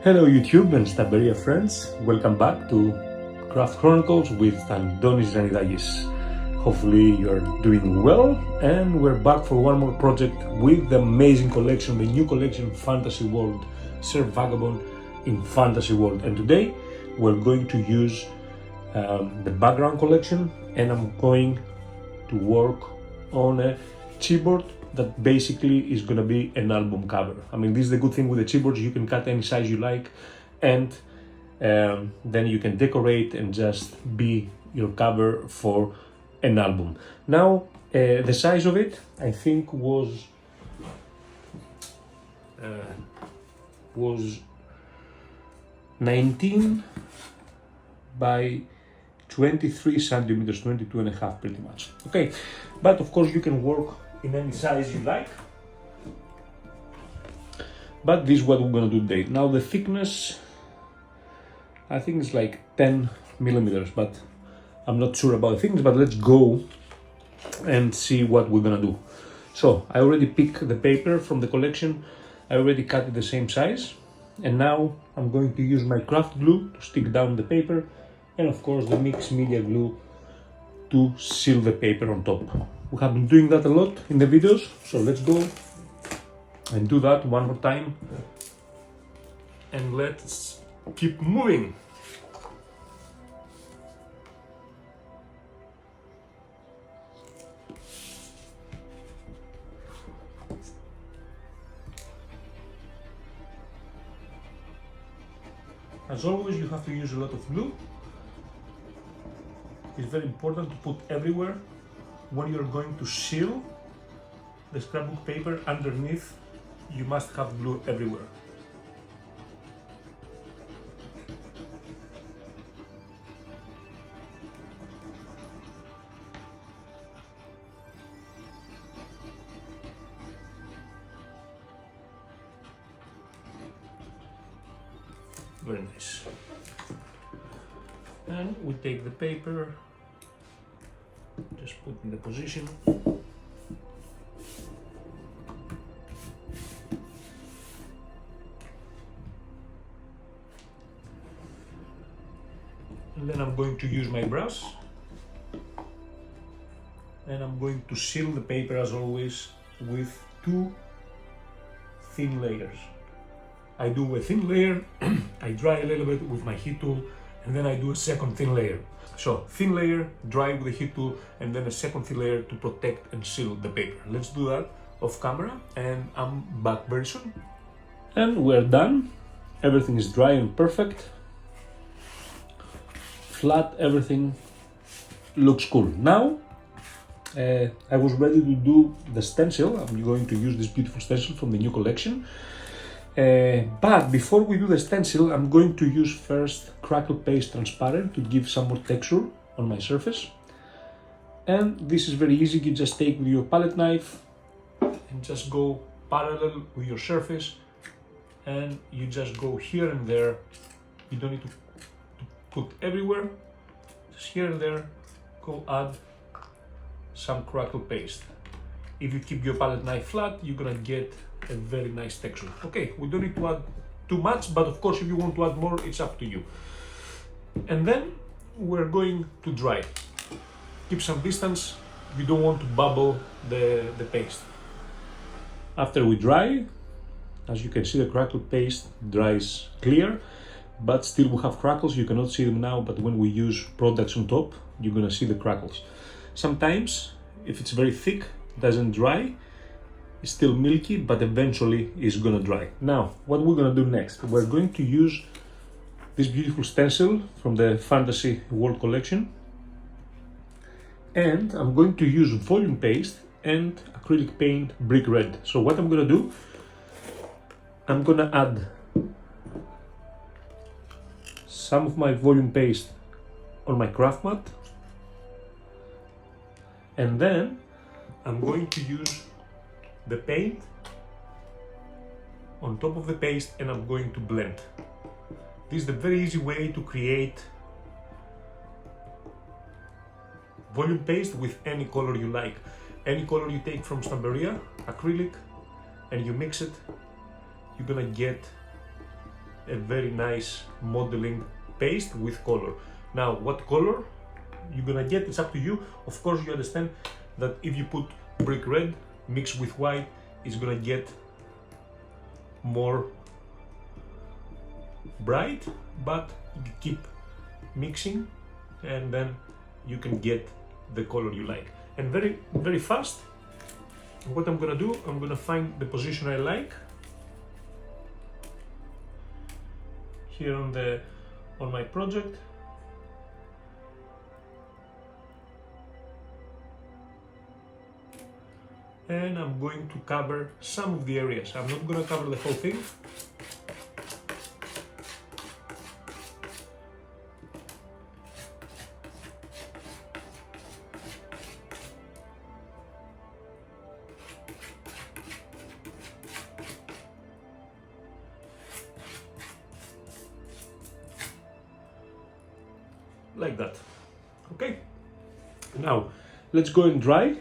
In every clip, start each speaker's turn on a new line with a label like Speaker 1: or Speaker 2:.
Speaker 1: Hello YouTube and Stamperia friends, welcome back to Craft Chronicles with Antonis Tzanidakis. Hopefully you're doing well, and we're back for one more project with the amazing collection, the new collection Fantasy World, Sir Vagabond in Fantasy World. And today we're going to use the background collection, and I'm going to work on a chipboard that basically is going to be an album cover. I mean, this is the good thing with the chipboards, you can cut any size you like, and then you can decorate and just be your cover for an album. Now, the size of it, I think was 19 by 23 centimeters, 22 and a half pretty much. Okay, but of course you can work in any size you like. But this is what we're gonna do today. Now the thickness, I think it's like 10 millimeters, but I'm not sure about the thickness, but let's go and see what we're gonna do. So I already picked the paper from the collection. I already cut it the same size. And now I'm going to use my craft glue to stick down the paper, and of course the mixed media glue to seal the paper on top. We have been doing that a lot in the videos, so let's go and do that one more time. And let's keep moving. As always, you have to use a lot of glue. It's very important to put everywhere. When you're going to seal the scrapbook paper underneath, you must have glue everywhere. Very nice. And we take the paper, just put in the position. And then I'm going to use my brush, and I'm going to seal the paper as always with 2 thin layers. I do a thin layer, I dry a little bit with my heat tool, and then I do a second thin layer. So thin layer, dry with the heat tool, and then a second thin layer to protect and seal the paper. Let's do that off camera, and I'm back very soon. And we're done. Everything is dry and perfect. Flat, everything looks cool. Now, I was ready to do the stencil. I'm going to use this beautiful stencil from the new collection. But before we do the stencil, I'm going to use first Crackle paste transparent to give some more texture on my surface. And this is very easy. You just take with your palette knife and just go parallel with your surface, and you just go here and there. You don't need to put everywhere, just here and there. Go add some Crackle paste. If you keep your palette knife flat, you're gonna get a very nice texture. Okay, we don't need to add too much, but of course if you want to add more, it's up to you. And then we're going to dry. Keep some distance, you don't want to bubble the paste. After we dry, as you can see, the Crackle paste dries clear, but still we have crackles. You cannot see them now, but when we use products on top, you're gonna see the crackles. Sometimes, if it's very thick, doesn't dry, it's still milky, but eventually it's gonna dry. Now, what we're gonna do next, we're going to use this beautiful stencil from the Fantasy World collection, and I'm going to use volume paste and acrylic paint brick red. So what I'm gonna do, I'm gonna add some of my volume paste on my craft mat, and then I'm going to use the paint on top of the paste, and I'm going to blend. This is the very easy way to create volume paste with any color you like. Any color you take from Stamperia, acrylic, and you mix it, you're gonna get a very nice modeling paste with color. Now, what color you're gonna get, it's up to you. Of course, you understand that if you put brick red mixed with white, it's gonna get more bright, but you keep mixing and then you can get the color you like. And very fast, what I'm gonna do, I'm gonna find the position I like here on my project. And I'm going to cover some of the areas. I'm not going to cover the whole thing. Like that. Okay. Now, let's go and dry.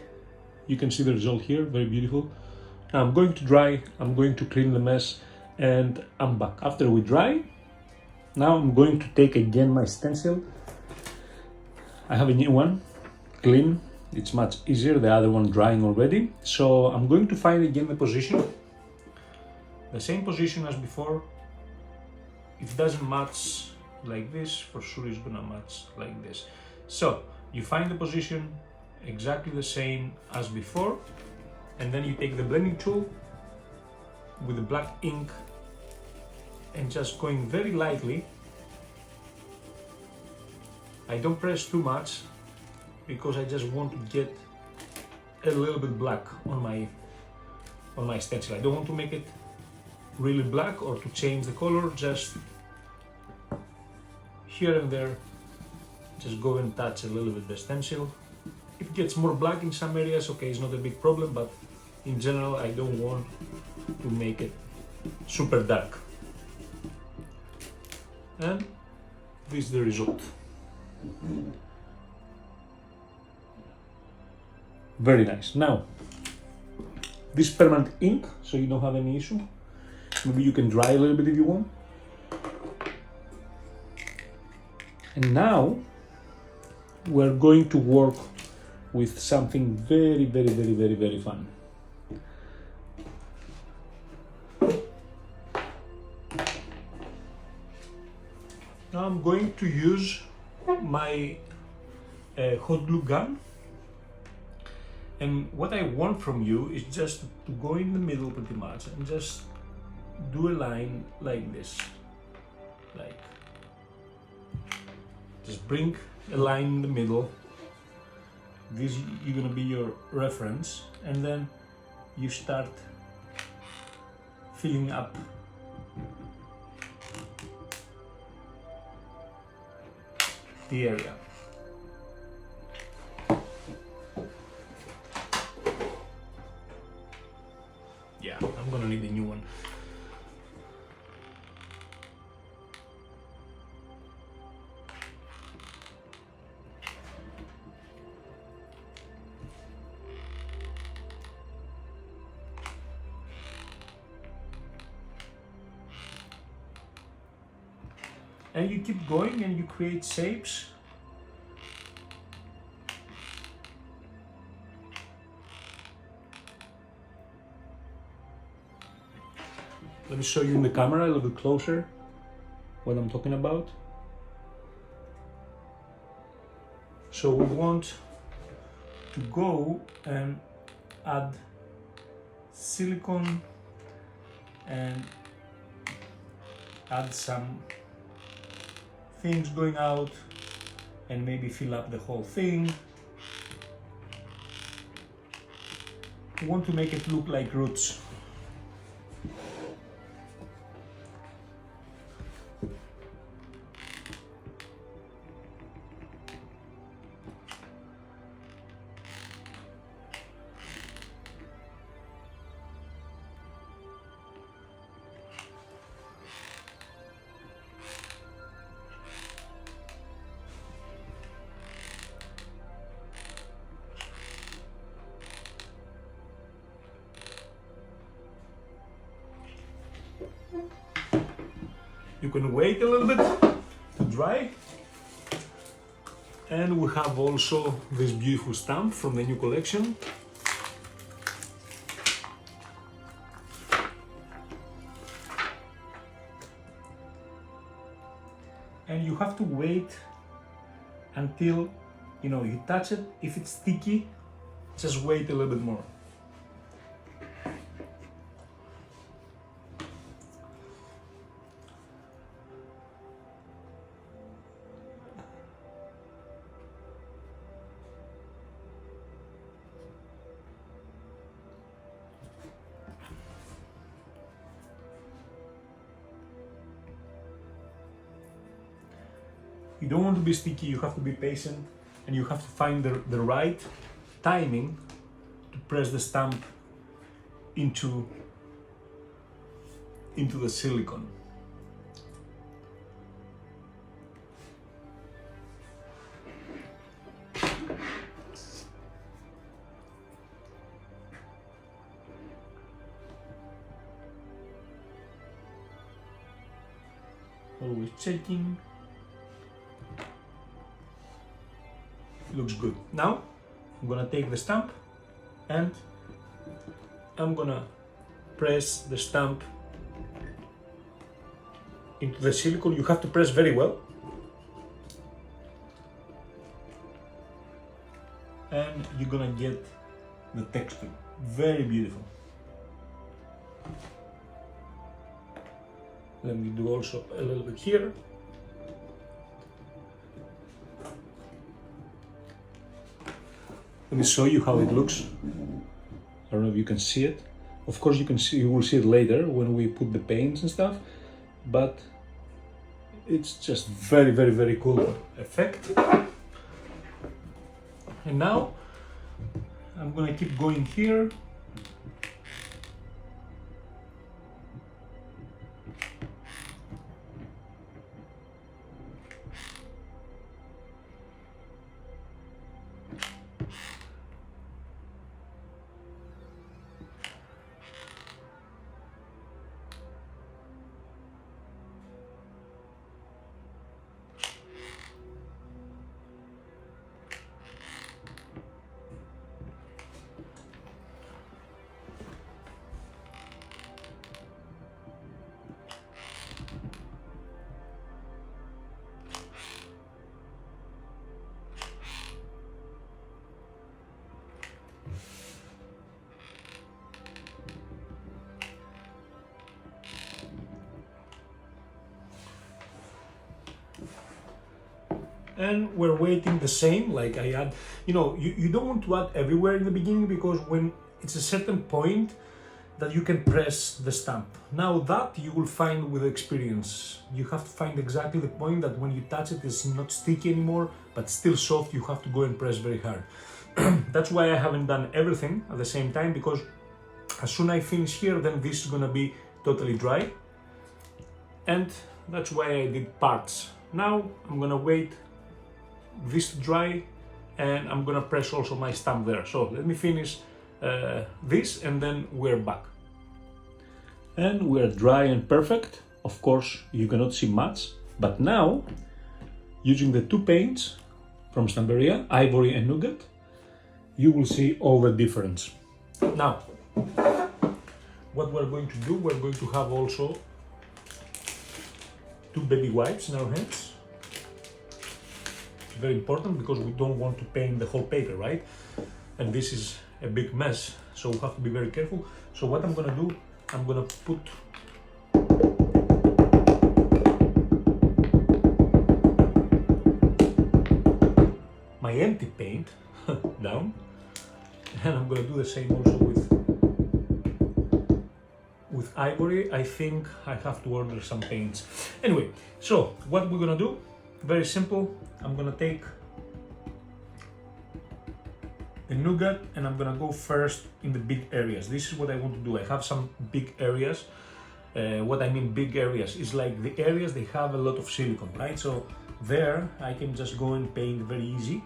Speaker 1: You can see the result here, very beautiful. Now I'm going to dry, I'm going to clean the mess, and I'm back. After we dry, now I'm going to take again my stencil. I have a new one, clean, it's much easier, the other one drying already. So I'm going to find again the position, the same position as before. If it doesn't match like this, for sure it's gonna match like this. So you find the position, exactly the same as before, and then you take the blending tool with the black ink and just going very lightly. I don't press too much because I just want to get a little bit black on my stencil. I don't want to make it really black or to change the color, just here and there, just go and touch a little bit the stencil. If it gets more black in some areas, okay, it's not a big problem, but in general, I don't want to make it super dark. And this is the result. Very nice. Now, this permanent ink, so you don't have any issue. Maybe you can dry a little bit if you want. And now, we're going to work with something very fun. Now I'm going to use my hot glue gun, and what I want from you is just to go in the middle pretty much and just do a line like this, like just bring a line in the middle. This is gonna be your reference, and then you start filling up the area. Yeah, I'm gonna need a new one. And you keep going and you create shapes. Let me show you in the camera a little bit closer what I'm talking about. So we want to go and add silicone and add some things going out and maybe fill up the whole thing. We want to make it look like roots. You can wait a little bit to dry. And we have also this beautiful stamp from the new collection. And you have to wait until you touch it. If it's sticky, just wait a little bit more. You don't want to be sticky, you have to be patient, and you have to find the right timing to press the stamp into the silicone. Always checking. Looks good. Now I'm gonna take the stamp and I'm gonna press the stamp into the silicone. You have to press very well, and you're gonna get the texture. Very beautiful. Let me do also a little bit here. Let me show you how it looks. I don't know if you can see it. Of course you will see it later when we put the paints and stuff, but it's just very cool effect. And now I'm gonna keep going here. And we're waiting the same, like I add, you don't want to add everywhere in the beginning, because when it's a certain point that you can press the stamp. Now that you will find with experience. You have to find exactly the point that when you touch it, it's not sticky anymore, but still soft. You have to go and press very hard. That's why I haven't done everything at the same time, because as soon as I finish here, then this is gonna be totally dry. And that's why I did parts. Now I'm gonna wait this to dry, and I'm gonna press also my stamp there. So let me finish this, and then we're back. And we're dry and perfect. Of course you cannot see much, but now using the two paints from Stamperia, Ivory and Nougat, you will see all the difference. Now what we're going to do, we're going to have also two baby wipes in our hands. It's very important because we don't want to paint the whole paper, right? And this is a big mess, so we have to be very careful. So what I'm gonna do, I'm gonna put my empty paint down, and I'm gonna do the same also with Ivory. I think I have to order some paints. Anyway, so what we're gonna do, very simple. I'm gonna take the Nougat and I'm gonna go first in the big areas. This is what I want to do. I have some big areas. What I mean big areas is like the areas they have a lot of silicone, right? So there I can just go and paint very easy.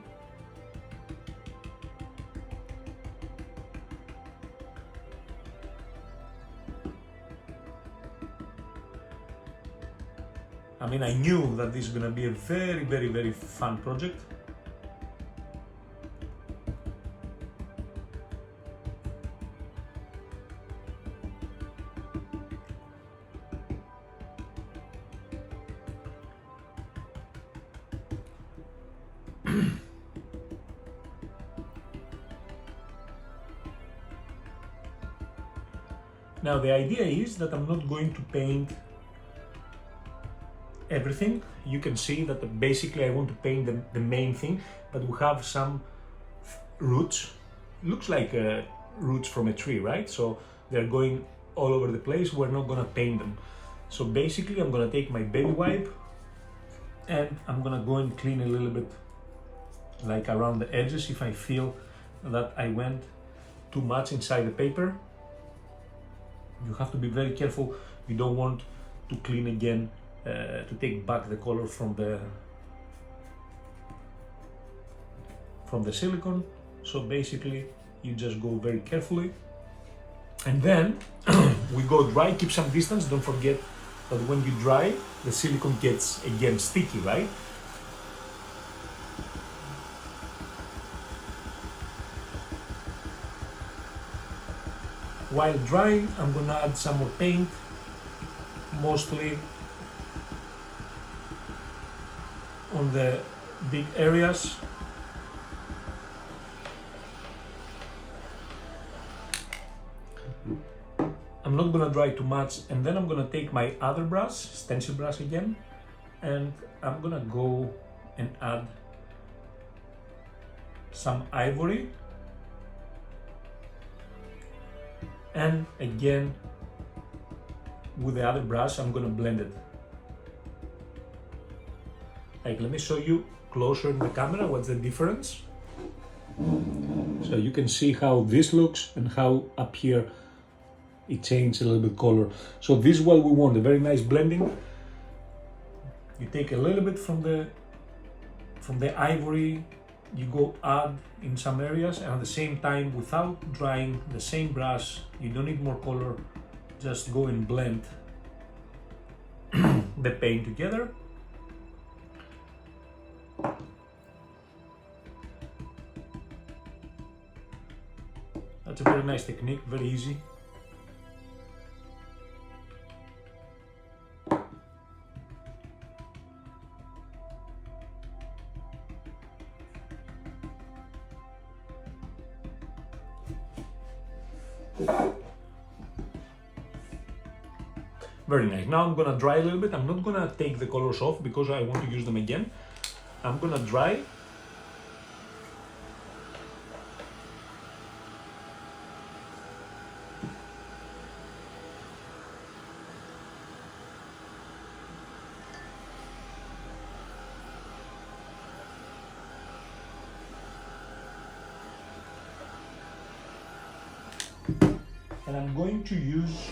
Speaker 1: I mean, I knew that this is gonna be a very, very, very fun project. Now the idea is that I'm not going to paint everything. You can see that basically I want to paint the main thing, but we have some roots. Looks like roots from a tree, right? So they're going all over the place. We're not gonna paint them. So basically I'm gonna take my baby wipe and I'm gonna go and clean a little bit like around the edges if I feel that I went too much inside the paper. You have to be very careful. You don't want to clean again to take back the color from the silicone. So basically you just go very carefully, and then we go dry. Keep some distance. Don't forget that when you dry, the silicone gets again sticky, right? While drying, I'm gonna add some more paint, mostly on the big areas. I'm not gonna dry too much, and then I'm gonna take my other brush, stencil brush again, and I'm gonna go and add some ivory. And again, with the other brush, I'm gonna blend it. Like, let me show you closer in the camera what's the difference. So you can see how this looks and how up here it changed a little bit color. So this is what we want, a very nice blending. You take a little bit from the ivory, you go add in some areas, and at the same time, without drying the same brush, you don't need more color, just go and blend the paint together. That's a very nice technique, very easy. Very nice. Now I'm gonna dry a little bit. I'm not gonna take the colors off because I want to use them again. I'm gonna dry. And I'm going to use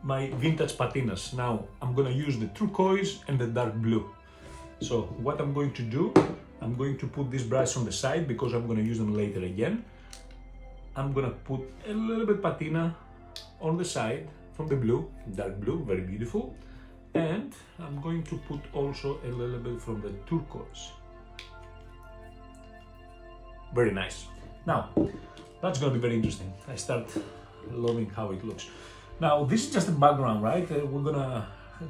Speaker 1: my vintage patinas. Now I'm gonna use the turquoise and the dark blue. So what I'm going to do, I'm going to put this brush on the side because I'm gonna use them later again. I'm gonna put a little bit patina on the side from the blue, dark blue, very beautiful. And I'm going to put also a little bit from the turquoise. Very nice. Now, that's gonna be very interesting. I start loving how it looks. Now, this is just a background, right? We're gonna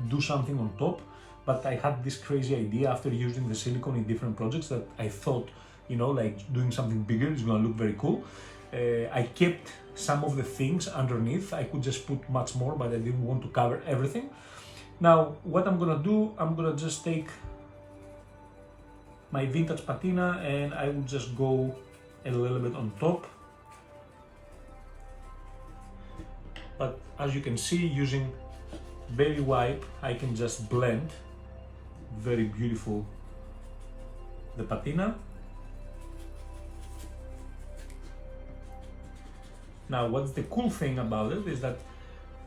Speaker 1: do something on top, but I had this crazy idea after using the silicone in different projects that I thought, you know, like doing something bigger is gonna look very cool. I kept some of the things underneath. I could just put much more, but I didn't want to cover everything. Now, what I'm gonna do, I'm gonna just take my vintage patina and I will just go a little bit on top. But as you can see, using baby wipe, I can just blend very beautiful the patina. Now, what's the cool thing about it is that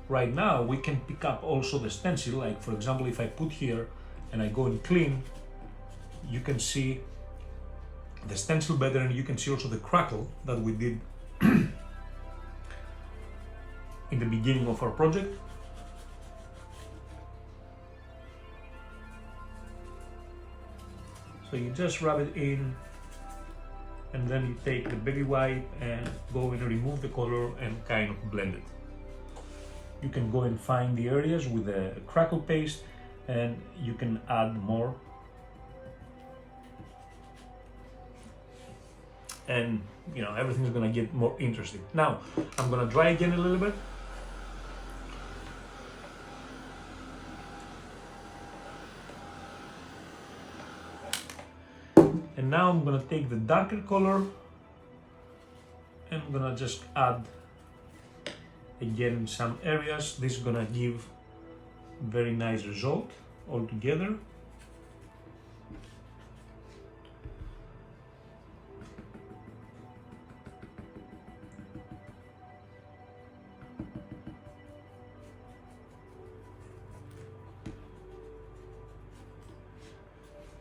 Speaker 1: right now we can pick up also the stencil. Like, for example, if I put here and I go and clean, you can see the stencil better, and you can see also the crackle that we did in the beginning of our project. So you just rub it in, and then you take the baby wipe and go and remove the color and kind of blend it. You can go and find the areas with the Crackle paste, and you can add more. And you know, everything's gonna get more interesting. Now, I'm gonna dry again a little bit. And now I'm gonna take the darker color and I'm gonna just add again in some areas. This is gonna give very nice result all together.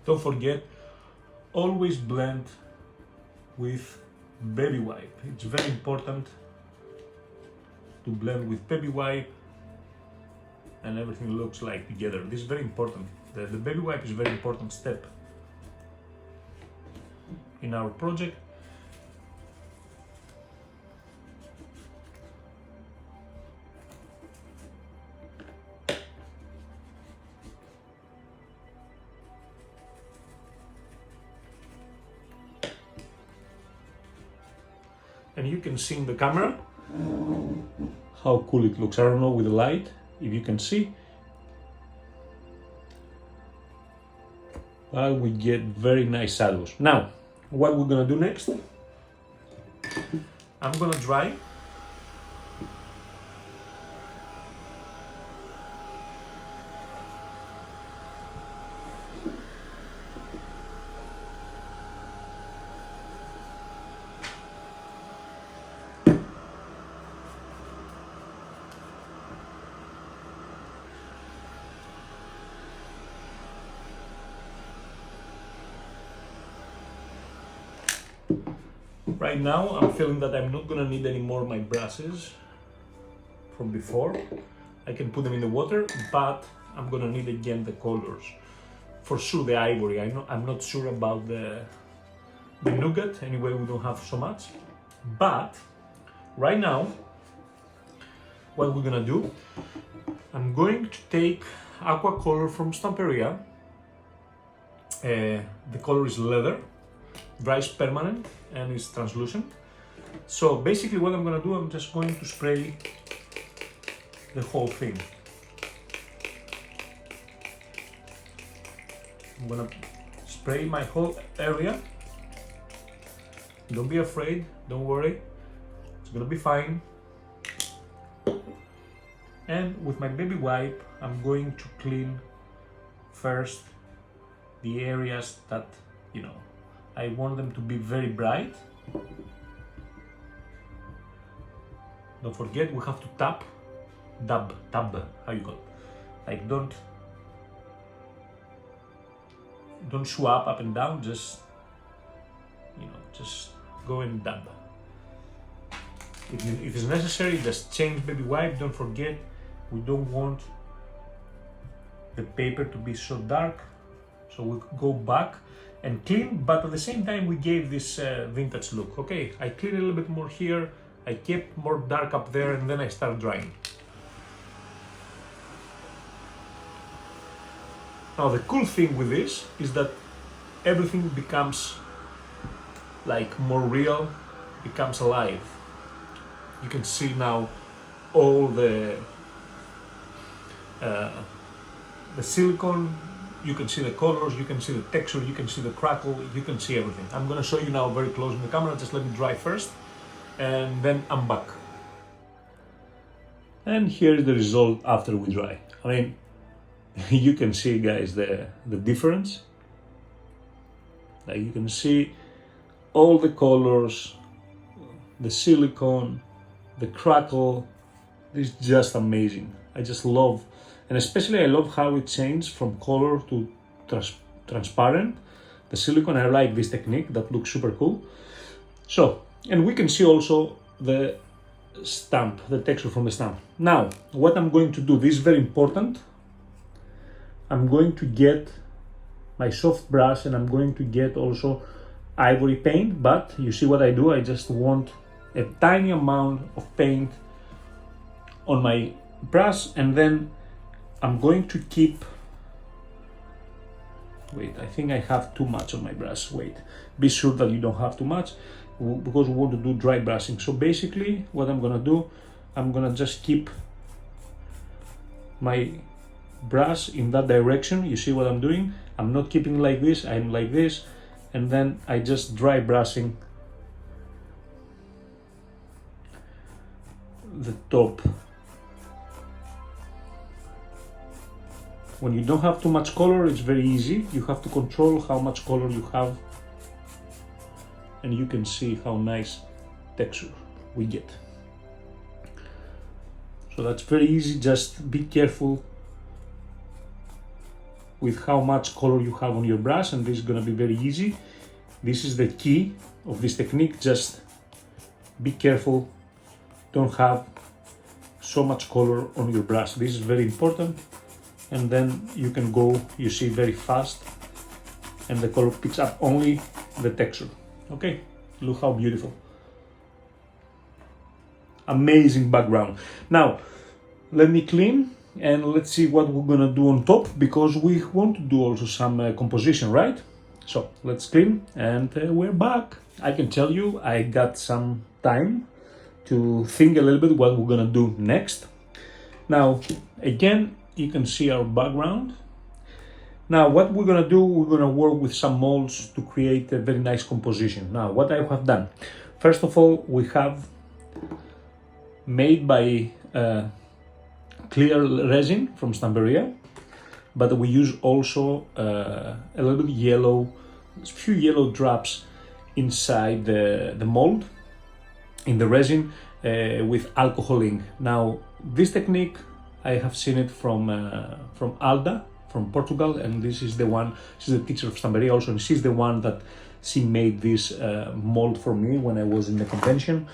Speaker 1: Don't forget, always blend with baby wipe. It's very important to blend with baby wipe and everything looks like together. This is very important. The baby wipe is a very important step in our project. And you can see in the camera how cool it looks. I don't know with the light if you can see, but we get very nice shadows. Now, what we're gonna do next, I'm gonna dry. Right now, I'm feeling that I'm not gonna need any more of my brushes from before. I can put them in the water, but I'm gonna need again the colors. For sure the Ivory, I'm not sure about the Nougat, anyway we don't have so much. But, right now, what we're gonna do, I'm going to take Aqua color from Stamperia. The color is leather, dries permanent and is translucent. So basically what I'm gonna do, I'm just going to spray the whole thing. I'm gonna spray my whole area. Don't be afraid, don't worry, it's gonna be fine. And with my baby wipe, I'm going to clean first the areas that, you know, I want them to be very bright. Don't forget, we have to tap, dab, how you call it? Like don't swap up and down, just, you know, just go and dab. If it's necessary, just change baby wipe. Don't forget, we don't want the paper to be so dark, so we go back and clean, but at the same time we gave this vintage look. Okay, I clean a little bit more here, I kept more dark up there, and then I start drying. Now the cool thing with this is that everything becomes like more real, becomes alive. You can see now all the silicone. You can see the colors, you can see the texture, you can see the crackle, you can see everything. I'm gonna show you now very close in the camera, just let me dry first, and then I'm back. And here's the result after we dry. I mean, you can see, guys, the difference. Like you can see all the colors, the silicone, the crackle. It's just amazing. I just love. And especially I love how it changed from color to transparent. The silicone, I like this technique, that looks super cool. So, and we can see also the stamp, the texture from the stamp. Now, what I'm going to do, this is very important. I'm going to get my soft brush, and I'm going to get also ivory paint, but you see what I do, I just want a tiny amount of paint on my brush, and then I'm going to keep, wait, I think I have too much on my brush, wait, be sure that you don't have too much, because we want to do dry brushing. So basically what I'm gonna do, I'm gonna just keep my brush in that direction. You see what I'm doing? I'm not keeping like this, I'm like this, and then I just dry brushing the top. When you don't have too much color, it's very easy. You have to control how much color you have, and you can see how nice texture we get. So that's very easy, just be careful with how much color you have on your brush, and this is gonna be very easy. This is the key of this technique, just be careful, don't have so much color on your brush. This is very important, and then you can go, you see, very fast, and the color picks up only the texture. Okay, look how beautiful. Amazing background. Now let me clean and let's see what we're gonna do on top, because we want to do also some composition, right? So let's clean, and we're back. I can tell you I got some time to think a little bit what we're gonna do next. Now again, you can see our background. Now what we're gonna do, we're gonna work with some molds to create a very nice composition. Now what I have done, first of all, we have made by clear resin from Stamperia, but we use also a little bit yellow, a few yellow drops inside the mold in the resin with alcohol ink. Now this technique, I have seen it from Alda from Portugal, and this is the one, she's the teacher of Stamperia also, and she's the one that she made this mold for me when I was in the convention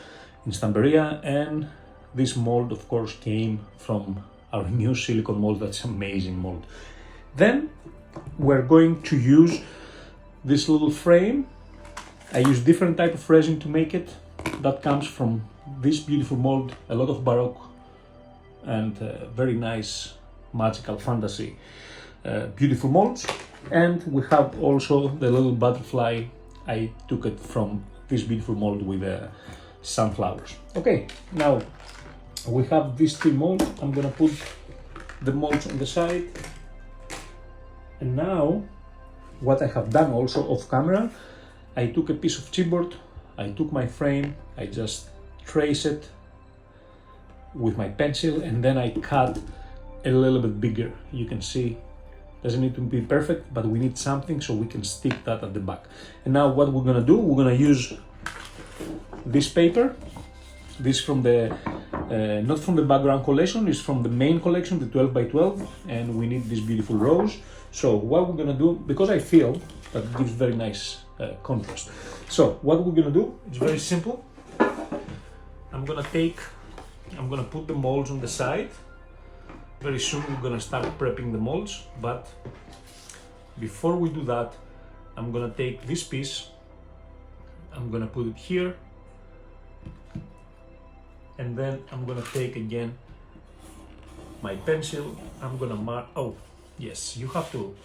Speaker 1: in Stamperia. And this mold of course came from our new silicone mold. That's amazing mold. Then we're going to use this little frame. I use different type of resin to make it. That comes from this beautiful mold, a lot of Baroque and very nice magical fantasy beautiful molds. And we have also the little butterfly. I took it from this beautiful mold with sunflowers. Okay, now we have these three molds. I'm gonna put the molds on the side. And now what I have done also off camera, I took a piece of chipboard, I took my frame, I just trace it with my pencil, and then I cut a little bit bigger. You can see, doesn't need to be perfect, but we need something so we can stick that at the back. And now what we're gonna do, we're gonna use this paper. This from the not from the background collection, it's from the main collection, the 12 by 12, and we need this beautiful rose. So what we're gonna do, because I feel that it gives very nice contrast. So what we're gonna do, it's very simple. I'm gonna put the molds on the side. Very soon we're gonna start prepping the molds, but before we do that, I'm gonna take this piece, I'm gonna put it here, and then I'm gonna take again my pencil. I'm gonna mark, oh yes, you have to,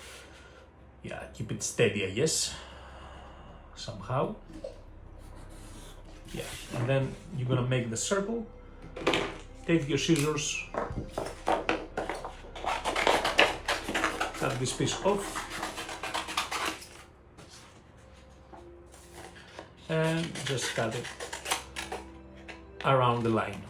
Speaker 1: yeah, keep it steady, I guess, somehow. Yeah, and then you're gonna make the circle. Take your scissors, cut this piece off, and just cut it around the line.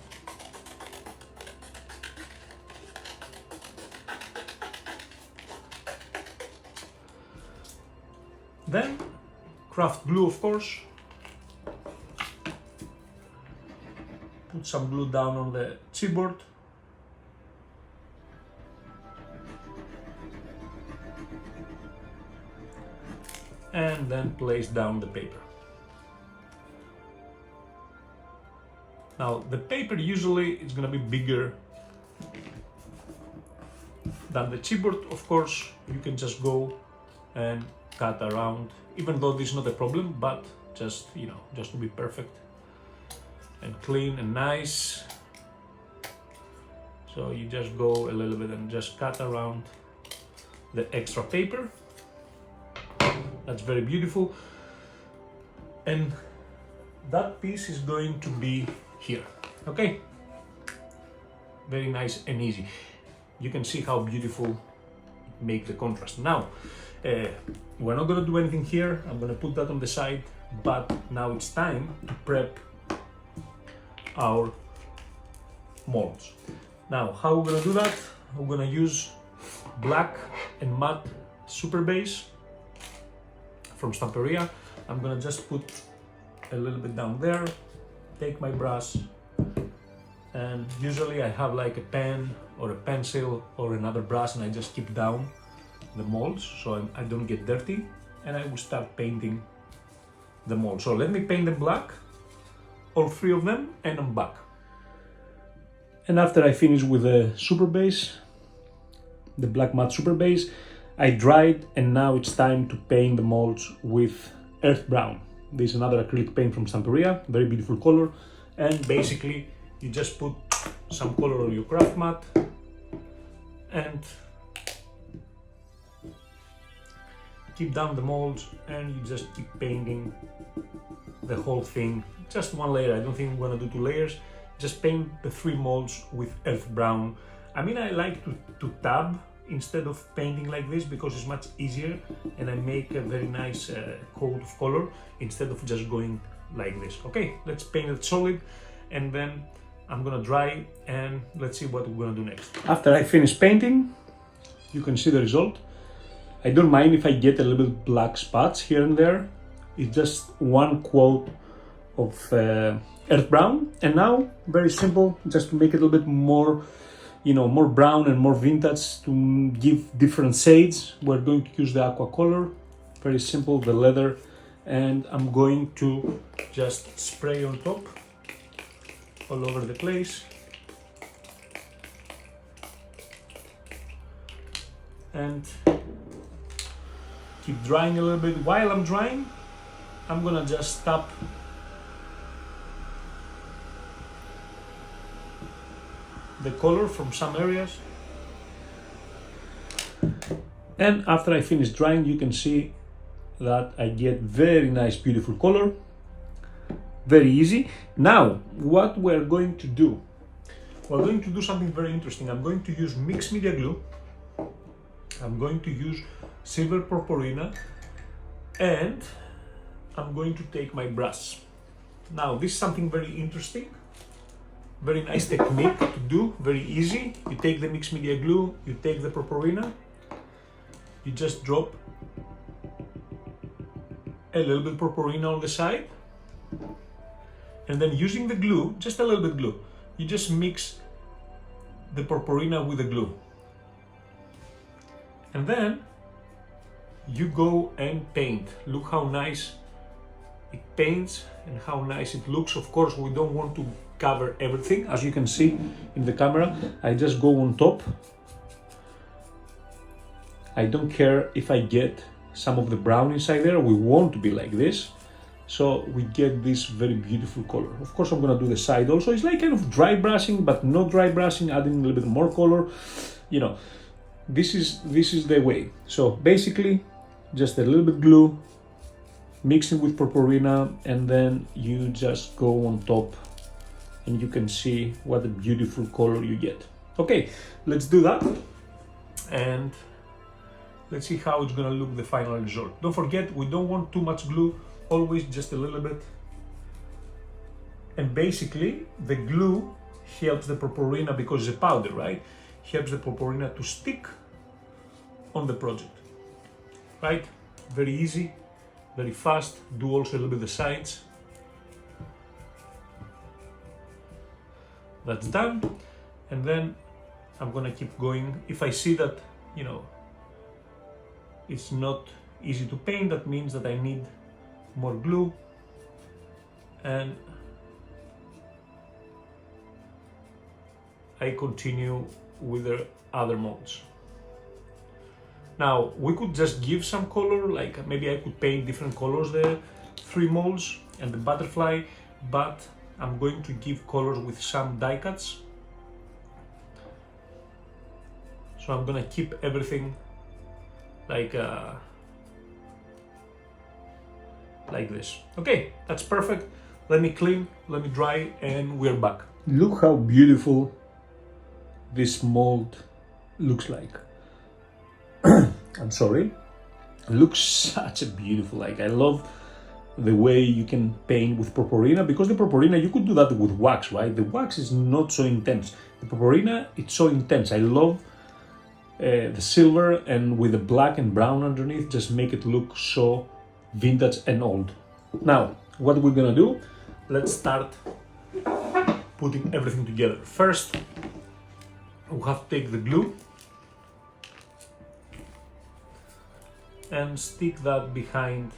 Speaker 1: Then craft glue, of course. Put some glue down on the chipboard. And then place down the paper. Now the paper usually is going to be bigger than the chipboard. Of course, you can just go and cut around, even though this is not a problem, but just, you know, just to be perfect and clean and nice. So you just go a little bit and just cut around the extra paper. That's very beautiful. And that piece is going to be here, okay? Very nice and easy. You can see how beautiful it makes the contrast. Now, we're not gonna do anything here. I'm gonna put that on the side, but now it's time to prep our molds. Now, how we're gonna do that? We're gonna use black and matte Superbase from Stamperia. I'm gonna just put a little bit down there, take my brush, and usually I have like a pen or a pencil or another brush, and I just keep down the molds so I don't get dirty, and I will start painting the mold. So let me paint them black, all three of them, and I'm back. And after I finish with the Superbase, the black matte Superbase, I dried, and now it's time to paint the molds with earth brown. This is another acrylic paint from Stamperia, very beautiful color, and basically you just put some color on your craft mat and keep down the molds, and you just keep painting the whole thing. Just one layer, I don't think we're gonna do 2 layers. Just paint the 3 molds with earth brown. I mean, I like to tab instead of painting like this because it's much easier, and I make a very nice coat of color instead of just going like this. Okay, let's paint it solid, and then I'm gonna dry, and let's see what we're gonna do next. After I finish painting, you can see the result. I don't mind if I get a little bit black spots here and there. It's just 1 coat of earth brown, and now very simple, just to make it a little bit more, you know, more brown and more vintage, to give different shades. We're going to use the aqua color, very simple, the leather, and I'm going to just spray on top all over the place. And keep drying a little bit. While I'm drying, I'm gonna just tap the color from some areas, and after I finish drying, you can see that I get very nice, beautiful color. Very easy. Now, what we're going to do, we're going to do something very interesting. I'm going to use mixed media glue. I'm going to use silver Porporina, and I'm going to take my brush. Now, this is something very interesting. Very nice technique to do, very easy. You take the mixed media glue, you take the Porporina, you just drop a little bit Porporina on the side, and then using the glue, just a little bit glue, you just mix the Porporina with the glue. And then you go and paint. Look how nice it paints and how nice it looks. Of course, we don't want to cover everything. As you can see in the camera, I just go on top. I don't care if I get some of the brown inside there. We want to be like this, so we get this very beautiful color. Of course, I'm gonna do the side also. It's like kind of dry brushing, but not dry brushing, adding a little bit more color. You know, this is the way. So basically, just a little bit glue, mixing with Porporina, and then you just go on top, and you can see what a beautiful color you get. Okay, let's do that, and let's see how it's gonna look, the final result. Don't forget, we don't want too much glue, always just a little bit. And basically, the glue helps the Porporina, because it's a powder, right? Helps the Porporina to stick on the project, right? Very easy, very fast. Do also a little bit the sides. That's done. And then I'm gonna keep going. If I see that, you know, it's not easy to paint, that means that I need more glue, and I continue with the other molds. Now we could just give some color, like maybe I could paint different colors, the 3 molds and the butterfly, but I'm going to give colors with some die cuts. So I'm gonna keep everything like this. Okay, that's perfect. Let me clean, let me dry, and we're back. Look how beautiful this mold looks like. I'm sorry. Looks such a beautiful, like I love the way you can paint with Porporina, because the Porporina, you could do that with wax, right? The wax is not so intense. The Porporina, it's so intense. I love the silver, and with the black and brown underneath, just make it look so vintage and old. Now, what we're gonna do, let's start putting everything together. First, we have to take the glue and stick that behind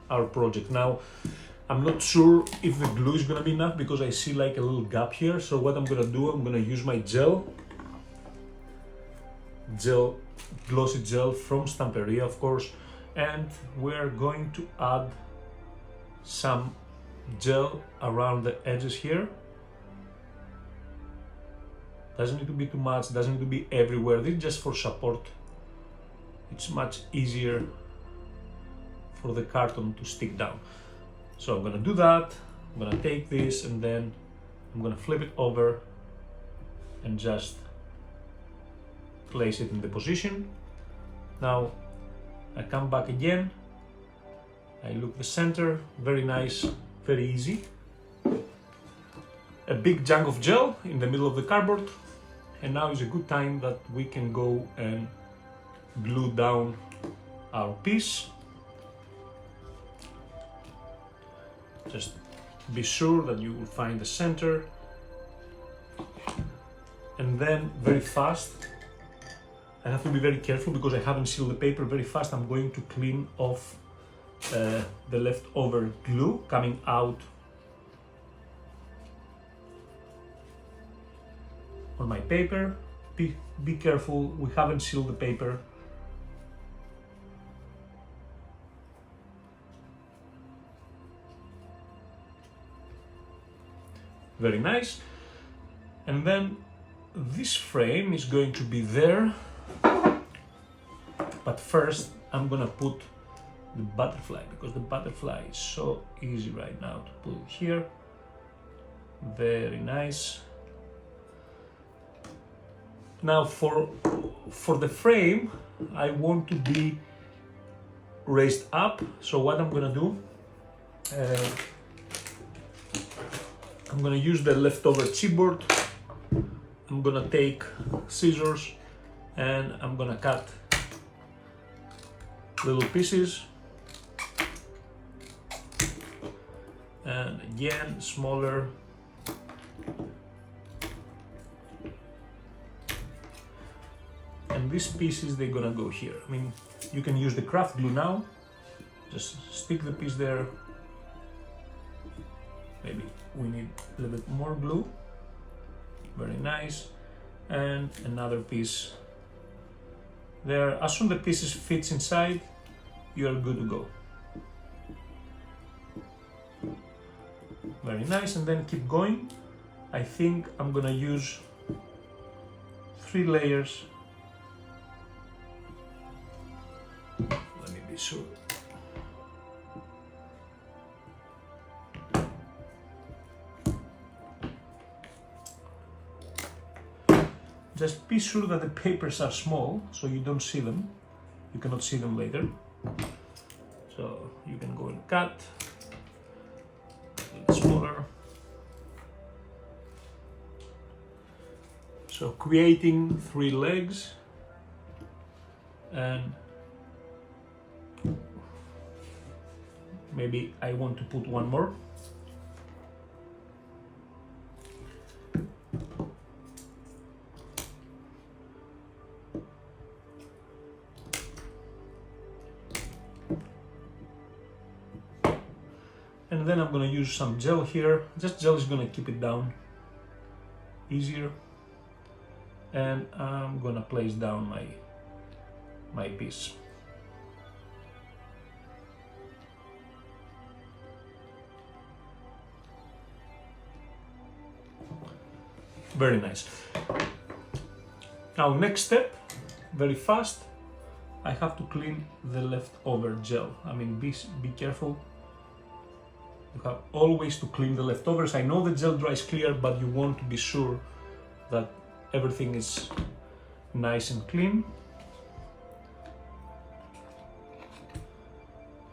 Speaker 1: our project. Now, I'm not sure if the glue is gonna be enough because I see like a little gap here. So what I'm gonna do, I'm gonna use my glossy gel from Stamperia, of course, and we're going to add some gel around the edges here. Doesn't need to be too much, doesn't need to be everywhere. This is just for support. It's much easier for the carton to stick down. So I'm gonna do that. I'm gonna take this and then I'm gonna flip it over and just place it in the position. Now I come back again, I look the center, very nice, very easy. A big chunk of gel in the middle of the cardboard, and now is a good time that we can go and glue down our piece. Just be sure that you will find the center, and then very fast, I have to be very careful because I haven't sealed the paper. Very fast I'm going to clean off the leftover glue coming out on my paper. Be careful, we haven't sealed the paper. Very nice. And then this frame is going to be there, but first I'm gonna put the butterfly, because the butterfly is so easy right now to put it here. Very nice. Now for the frame, I want to be raised up, so what I'm gonna do, I'm gonna use the leftover chipboard. I'm gonna take scissors and I'm gonna cut little pieces, and again smaller. And these pieces, they're gonna go here. I mean, you can use the craft glue now. Just stick the piece there. Maybe we need a little bit more glue. Very nice. And another piece there. As soon as the pieces fits inside, you are good to go. Very nice, and then keep going. I think I'm gonna use 3 layers. Let me be sure. Just be sure that the papers are small so you don't see them. You cannot see them later. So you can go and cut a little smaller. So creating 3 legs, and maybe I want to put one more. And then I'm going to use some gel here. Just gel is going to keep it down easier. and I'm gonna place down my piece. Very nice. Now next step, very fast, I have to clean the leftover gel. I mean, be careful. You have always to clean the leftovers. I know the gel dries clear, but you want to be sure that everything is nice and clean.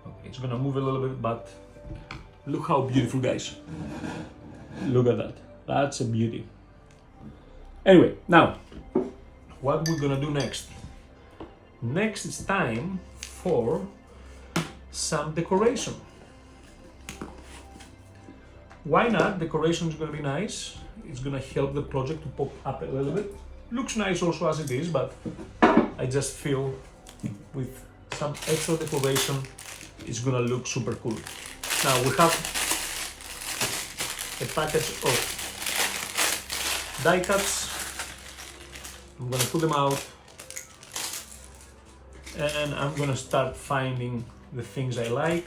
Speaker 1: Okay, it's gonna move a little bit, but look how beautiful, guys. Look at that. That's a beauty. Anyway, now, what we're gonna do next? Next it's time for some decoration. Why not? Decoration is gonna be nice. It's gonna help the project to pop up a little bit. Looks nice also as it is, but I just feel with some extra decoration, it's gonna look super cool. Now we have a package of die cuts. I'm gonna put them out and I'm gonna start finding the things I like.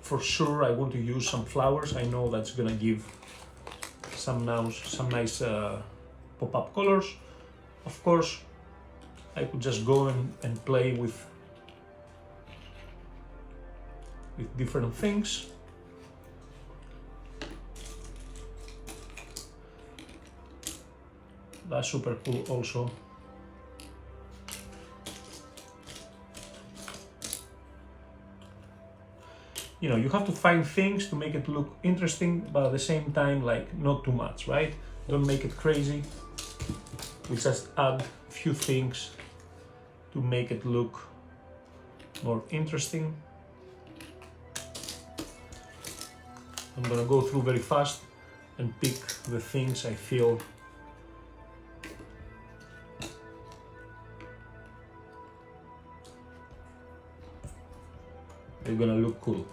Speaker 1: For sure I want to use some flowers. I know that's gonna give some nice pop-up colors. Of course I could just go and play with different things. That's super cool also. You know, you have to find things to make it look interesting, but at the same time, like, not too much, right? Don't make it crazy. We just add a few things to make it look more interesting. I'm gonna go through very fast and pick the things I feel they're gonna look cool.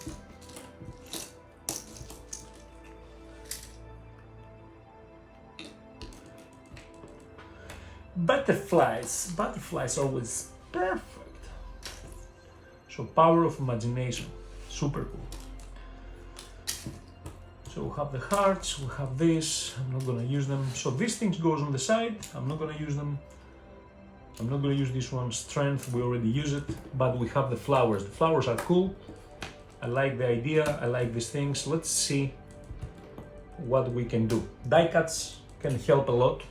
Speaker 1: Butterflies always perfect. So power of imagination, super cool. So we have the hearts, we have this, I'm not gonna use them. So these things goes on the side, I'm not gonna use them. I'm not gonna use this one, strength, we already use it, but we have the flowers. The flowers are cool. I like the idea, I like these things. Let's see what we can do. Die cuts can help a lot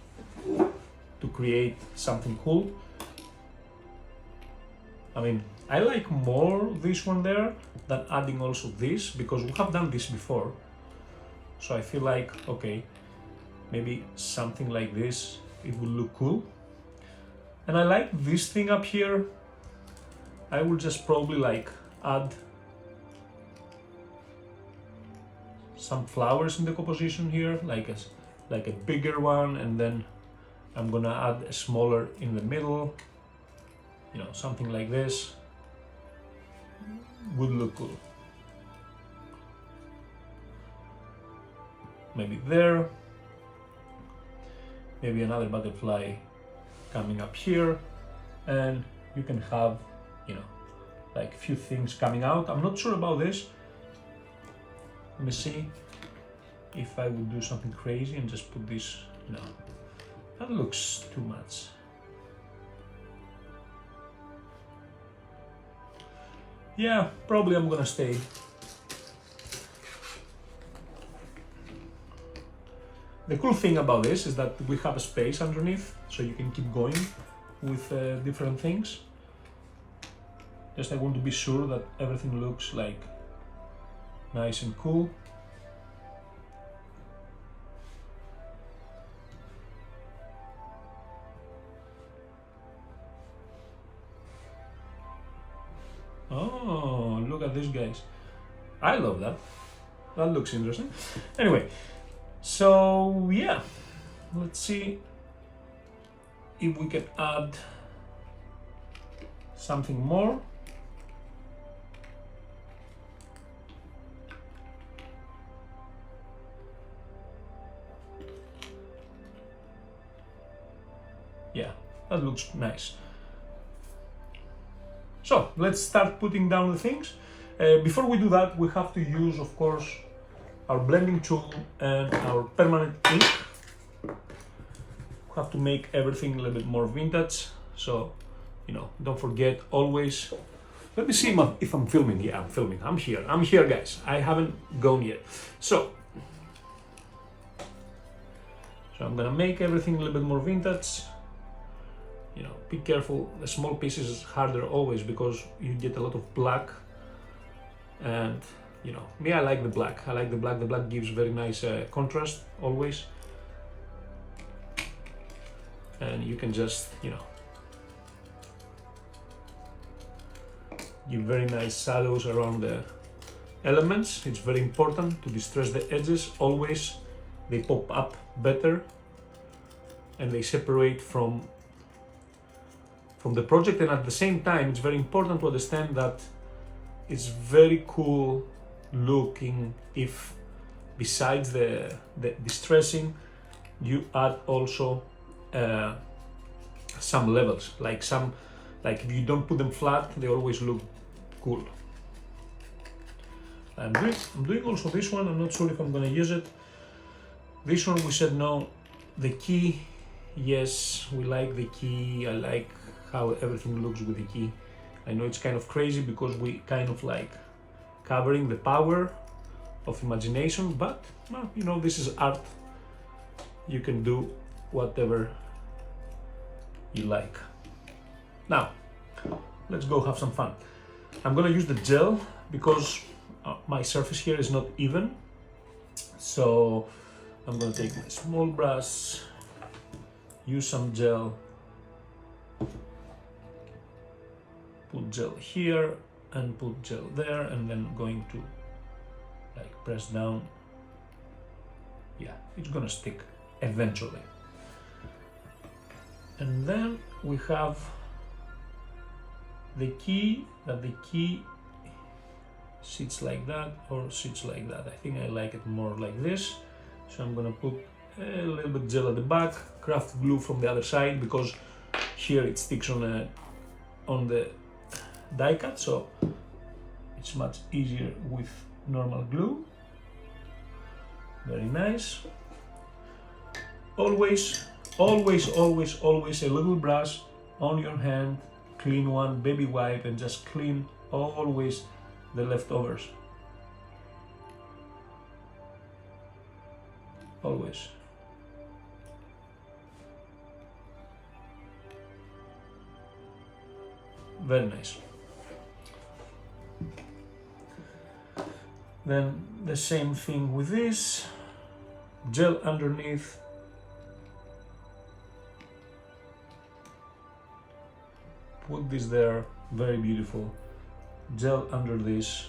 Speaker 1: to create something cool. I mean, I like more this one there than adding also this, because we have done this before. So I feel like, okay, maybe something like this, it will look cool. And I like this thing up here. I will just probably like add some flowers in the composition here, like a bigger one, and then I'm gonna add a smaller in the middle. You know, something like this would look cool. Maybe there, maybe another butterfly coming up here, and you can have, you know, like a few things coming out. I'm not sure about this. Let me see if I would do something crazy and just put this. No, that looks too much. Yeah, probably I'm gonna stay. The cool thing about this is that we have a space underneath, so you can keep going with different things. Just I want to be sure that everything looks like nice and cool. Oh, look at this, guys. I love that. That looks interesting. Anyway, so yeah, let's see if we can add something more. Yeah, that looks nice. So let's start putting down the things. Before we do that, we have to use, of course, our blending tool and our permanent ink. We have to make everything a little bit more vintage. So, you know, don't forget always. Let me see if I'm filming. Yeah, I'm filming. I'm here, guys. I haven't gone yet. So I'm gonna make everything a little bit more vintage. You know, be careful. The small pieces is harder always because you get a lot of black. And you know, me, I like the black. I like the black. The black gives very nice contrast always. And you can just, you know, give very nice shadows around the elements. It's very important to distress the edges always. They pop up better and they separate from the project, and at the same time it's very important to understand that it's very cool looking if besides the distressing you add also some levels, like if you don't put them flat they always look cool. I'm doing also this one. I'm not sure if I'm gonna use it. This one we said no. The key, yes, we like the key. I like how everything looks with the key. I know it's kind of crazy because we kind of like covering the power of imagination, but well, you know, this is art. You can do whatever you like. Now, let's go have some fun. I'm gonna use the gel because my surface here is not even. So I'm gonna take my small brush, use some gel, put gel here and put gel there, and then going to like press down. Yeah, it's gonna stick eventually. And then we have the key, that the key sits like that or sits like that. I think I like it more like this. So I'm gonna put a little bit gel at the back, craft glue from the other side because here it sticks on the die cut, so it's much easier with normal glue. Very nice. Always a little brush on your hand, clean one, baby wipe, and just clean always the leftovers. Always. Very nice. Then the same thing with this, gel underneath. Put this there, very beautiful. Gel under this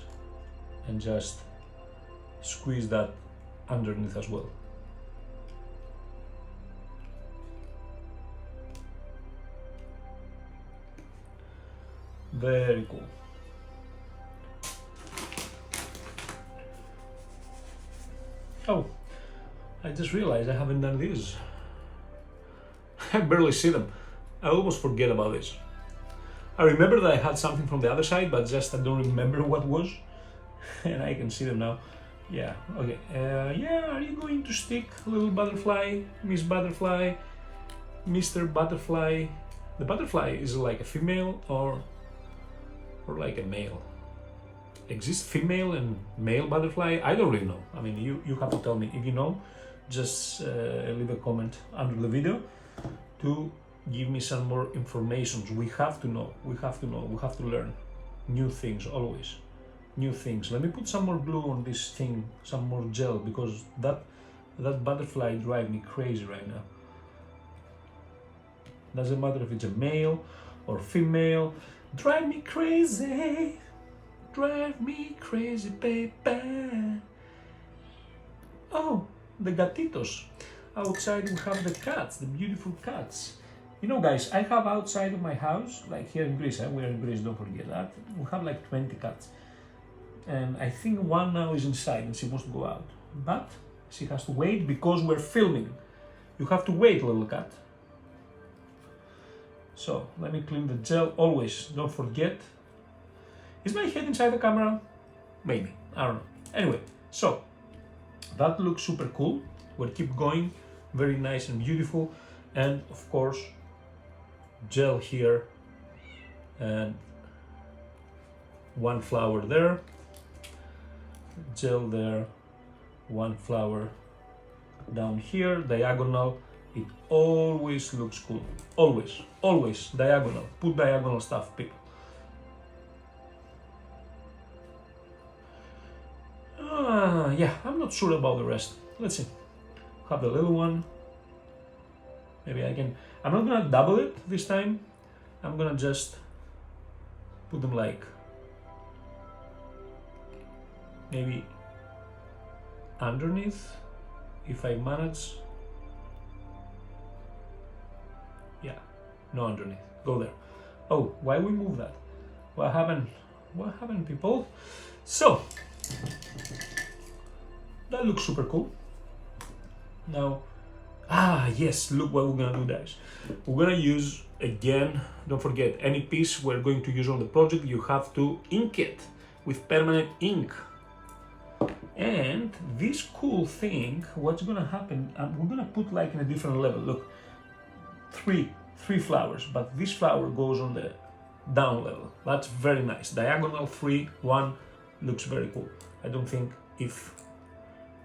Speaker 1: and just squeeze that underneath as well. Very cool. Oh, I just realized I haven't done this. I barely see them. I almost forget about this. I remember that I had something from the other side, but just I don't remember what was. And I can see them now. Yeah, okay. Yeah, are you going to stick little butterfly, Miss Butterfly, Mr. Butterfly? The butterfly is like a female or like a male? Exists female and male butterfly? I don't really know. I mean, you have to tell me. If you know, just leave a comment under the video to give me some more information. We have to know, we have to learn new things always. New things. Let me put some more glue on this thing, some more gel, because that butterfly drives me crazy right now. Doesn't matter if it's a male or female. Drive me crazy, baby. Oh, the gatitos. Outside we have the cats, the beautiful cats. You know, guys, I have outside of my house, like here in Greece, we're in Greece, don't forget that, we have like 20 cats. And I think one now is inside and she wants to go out. But she has to wait because we're filming. You have to wait, little cat. So let me clean the gel. Always, don't forget. Is my head inside the camera? Maybe, I don't know. Anyway, so that looks super cool. We'll keep going, very nice and beautiful. And of course, gel here and one flower there, gel there, one flower down here, diagonal. It always looks cool. Always, always diagonal. Put diagonal stuff, people. Yeah, I'm not sure about the rest. Let's see. Have the little one. Maybe I can. I'm not gonna double it this time. I'm gonna just put them like maybe underneath if I manage. Yeah, no underneath. Go there. Oh, why we move that? What happened? What happened, people? So that looks super cool. Now, yes, look what we're gonna do, guys. We're gonna use, again, don't forget, any piece we're going to use on the project, you have to ink it with permanent ink. And this cool thing, what's gonna happen, we're gonna put like in a different level. Look, three flowers, but this flower goes on the down level. That's very nice. Diagonal 3, 1, looks very cool. I don't think if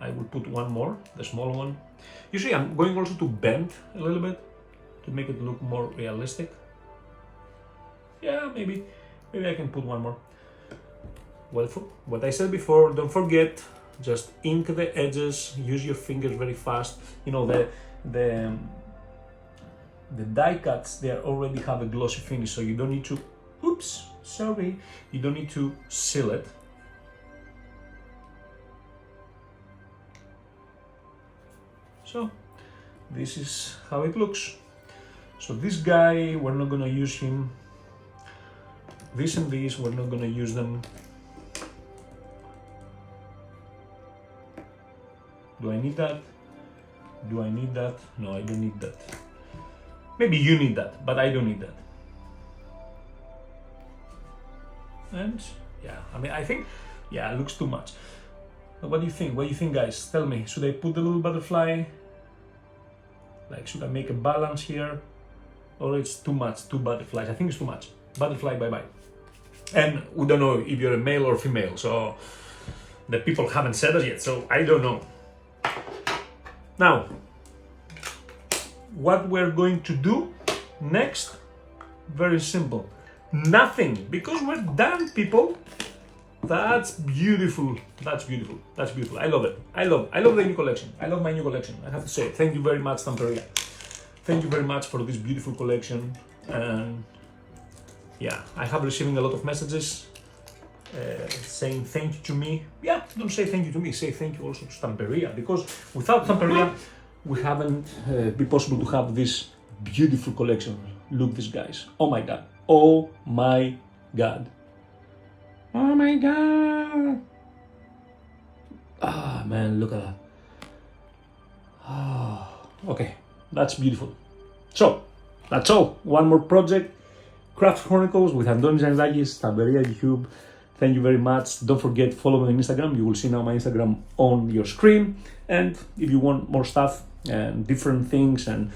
Speaker 1: I will put one more, the smaller one. You see, I'm going also to bend a little bit to make it look more realistic. Yeah, maybe I can put one more. Well, what I said before, don't forget, just ink the edges, use your fingers very fast. You know, the die cuts, they already have a glossy finish, so you don't need to, oops, sorry, you don't need to seal it. So this is how it looks. So this guy, we're not gonna use him. This and this, we're not gonna use them. Do I need that? Do I need that? No, I don't need that. Maybe you need that, but I don't need that. And yeah, I mean, I think, yeah, it looks too much. But what do you think? What do you think, guys? Tell me, should I put the little butterfly? Like, should I make a balance here? Or it's too much, two butterflies? I think it's too much. Butterfly, bye-bye. And we don't know if you're a male or female, so the people haven't said it yet, so I don't know. Now, what we're going to do next, very simple. Nothing, because we're done, people. That's beautiful. That's beautiful. That's beautiful. I love it. I love the new collection. I love my new collection. I have to say, thank you very much, Stamperia. Thank you very much for this beautiful collection. And yeah, I have receiving a lot of messages saying thank you to me. Yeah, don't say thank you to me. Say thank you also to Stamperia, because without Stamperia, we haven't been possible to have this beautiful collection. Look, this, guys. Oh my God. Oh my God. Oh my God! Ah, man, look at that. Ah, okay, that's beautiful. So, that's all. One more project, Craft Chronicles with Antonis Tzanidakis, Stamperia YouTube. Thank you very much. Don't forget, follow me on Instagram. You will see now my Instagram on your screen. And if you want more stuff and different things and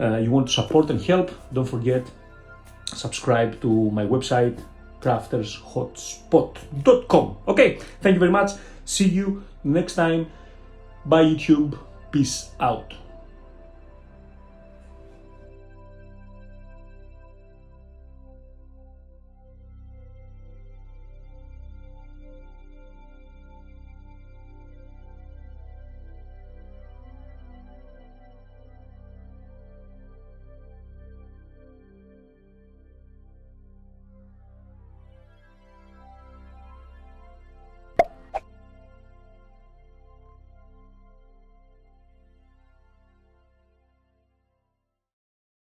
Speaker 1: you want to support and help, don't forget, subscribe to my website, craftershotspot.com. Okay, thank you very much. See you next time. Bye, YouTube. Peace out.